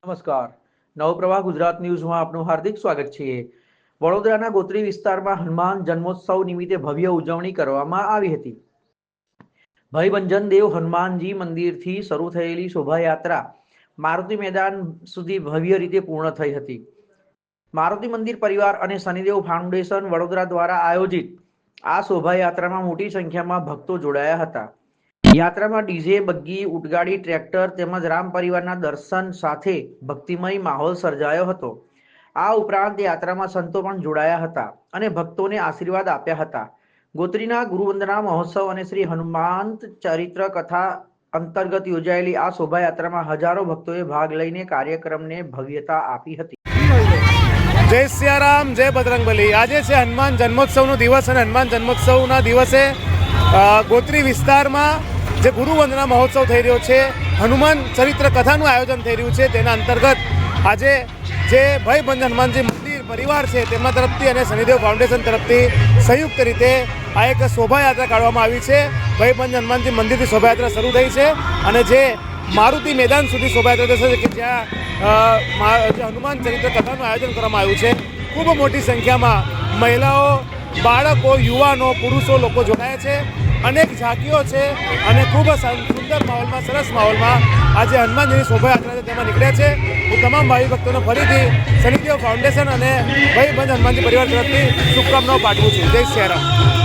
નમસ્કાર. નવપ્રવાહ ગુજરાત ન્યૂઝમાં આપનું હાર્દિક સ્વાગત છે. વડોદરાના ગોત્રી વિસ્તારમાં હનુમાન જન્મોત્સવ નિમિત્તે ભવ્ય ઉજવણી કરવામાં આવી હતી. ભયભંજન દેવ હનુમાનજી મંદિરથી શરૂ થયેલી શોભાયાત્રા મારુતિ મેદાન સુધી ભવ્ય રીતે પૂર્ણ થઈ હતી. મારુતિ મંદિર પરિવાર અને શનિદેવ ફાઉન્ડેશન વડોદરા દ્વારા આયોજિત આ શોભાયાત્રામાં મોટી સંખ્યામાં ભક્તો જોડાયા હતા. યાત્રામાં ડીજે, બગ્ગી, ઉટગાડી, ટ્રેક્ટર તેમજ રામ પરિવારના દર્શન સાથે ભક્તિમય માહોલ સર્જાયો હતો. આ ઉપરાંત યાત્રામાં સંતો પણ જોડાયા હતા અને ભક્તોને આશીર્વાદ આપ્યા હતા. ગોત્રીના ગુરુવંદના મહોત્સવ અને શ્રી હનુમાન ચરિત્ર કથા અંતર્ગત યોજાયેલી આ શોભાયાત્રામાં હજારો ભક્તોએ ભાગ લઈને કાર્યક્રમને ભવ્યતા આપી હતી. જય સિયારામ, જય બજરંગબલી. આજે છે હનુમાન જન્મોત્સવનો દિવસ અને હનુમાન જન્મોત્સવના દિવસે ગોત્રી વિસ્તારમાં જે ગુરુવંદના મહોત્સવ થઈ રહ્યો છે, હનુમાન ચરિત્ર કથાનું આયોજન થઈ રહ્યું છે. તેના અંતર્ગત આજે જે ભયભંજન હનુમાનજી મંદિર પરિવાર છે તેમના તરફથી અને શનિદેવ ફાઉન્ડેશન તરફથી સંયુક્ત રીતે આ એક શોભાયાત્રા કાઢવામાં આવી છે. ભયભંજન હનુમાનજી મંદિરથી શોભાયાત્રા શરૂ થઈ છે અને જે મારુતિ મેદાન સુધી શોભાયાત્રા થશે કે જ્યાં હનુમાન ચરિત્ર કથાનું આયોજન કરવામાં આવ્યું છે. ખૂબ મોટી સંખ્યામાં મહિલાઓ, બાળકો, યુવાનો, પુરુષો લોકો જોડાયા છે. અનેક ઝાંકીઓ છે અને ખૂબ સુંદર માહોલમાં, સરસ માહોલમાં આજે હનુમાનજીની શોભાયાત્રા છે તેમાં નીકળ્યા છે. હું તમામ ભાવિ ભક્તોને ફરીથી શનિદેવ ફાઉન્ડેશન અને ભયભંજન હનુમાનજી પરિવાર તરફથી શુભકામનાઓ પાઠવું છું. જય સિયારામ.